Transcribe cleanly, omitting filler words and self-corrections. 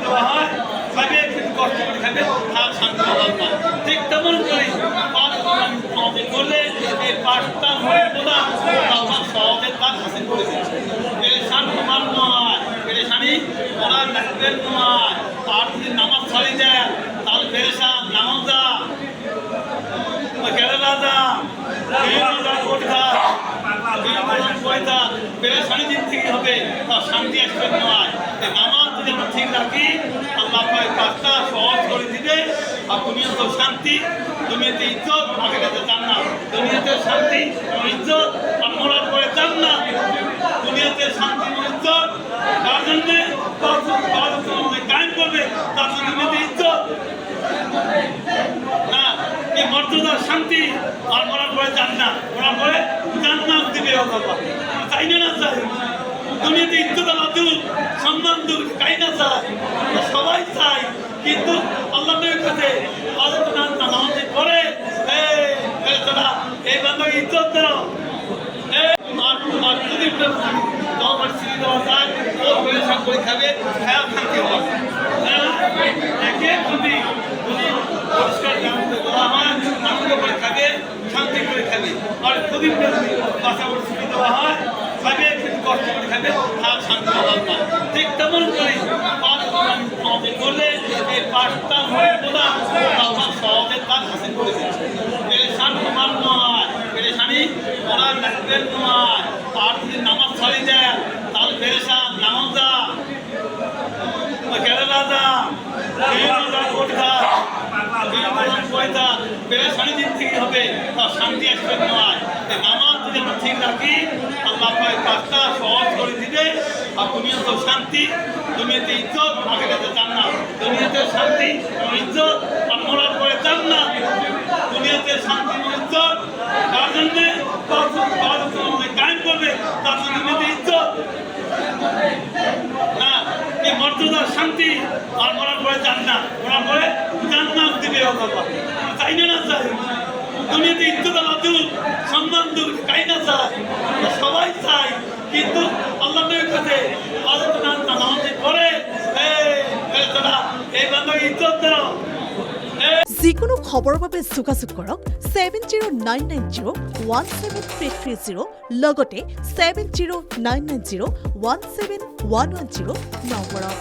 দেওয়া হয় খাবে কিন্তু কষ্ট করে খাবে আর শান্তি পাবেন না। ঠিক তেমন করে আমাদের করলে এই পাঁচটা মর্যাদা আমার সহজে তার হাসিল করে দিচ্ছে। পেরেশান তোমার নয়, পেরেশানি ওনার লাগবেন নয়। আর যদি নামাজ ছাড়ি দেয় তাহলে পেরেশান নামাজ যা কেরালা যা পেরেশানি দিন থেকে হবে তার শান্তি আসবে নয়। নামাজ যদি আমরা ঠিক রাখি আল্লাহ কাজটা সহজ করে দিবে। আর দুনিয়াতে শান্তি, দুনিয়াতে ইজ্জত, আখেরাতে জান্নাত। দুনিয়াতে শান্তি ইজ্জত আর মরার পরে জান্নাত। দুনিয়াতে শান্তি ইজ্জত তার জন্যে কায়েম করবে, তার জন্য দুনিয়াতে ইজ্জত না এই মর্যাদার শান্তি আর মরার পরে জান্নাত। মরার পরে জান্নাত দিবে আল্লাহ। চাই না চাই দুনিয়াতে ইজ্জত আল্লাহ দুক, সম্মান দুক, চাই না চাই সবাই চাই, কিন্তু আল্লাহ নবীর কাছে নামাজ পড়ে এই বান্দাকে ইজ্জত দাও। আর যদি তোমার সিঁড়ি দেওয়া যায় ও পেরেশান করে খাবে, খায়া থাকতে হবে। একে যদি পরিষ্কার দেওয়া হয় আনন্দ করে খাবে, শান্তি করে খাবে। আর যদি বাসা করে ছুটি দেওয়া হয় খাবে কিন্তু কষ্ট করে খাবে আর শান্তি পাবেন না। ঠিক তেমন করে আমাদের করলে এই পাঁচটা মর্যাদা আমার সহজে তার হাসিল করে দিচ্ছে। পেরেশান তোমার নয়, পেরেশানি ওনার লাগবেন নয়। আর যদি নামাজ ছাড়ি দেয় তাহলে পেরেশান নামাজ যা কেরালা যা পেরেশানি দিন থেকে হবে তার শান্তি আসবে নয়। নামাজ যদি আমরা ঠিক রাখি আল্লাহ কাজটা সহজ করে দিবে। আর দুনিয়াতে শান্তি, দুনিয়াতে ইজ্জত, আখেরাতে জান্নাত। দুনিয়াতে শান্তি ইজ্জত আর মরার পরে জান্নাত। দুনিয়াতে শান্তি ইজ্জত তার জন্যে কায়েম করবে, তার জন্য দুনিয়াতে ইজ্জত না এই মর্যাদার শান্তি আর মরার পরে জান্নাত। মরার পরে জান্নাত দিবে আল্লাহ। চাই না চাই দুনিয়াতে ইজ্জত আল্লাহ দুক, সম্মান দুক, চাই না চাই সবাই চাই, কিন্তু আল্লাহ নবীর কাছে নামাজ পড়ে এই বান্দাকে ইজ্জত দাও। যিকোনো খবৰৰ বাবে যোগাযোগ কৰক 7099017330 লগতে 7099017110 নম্বৰত।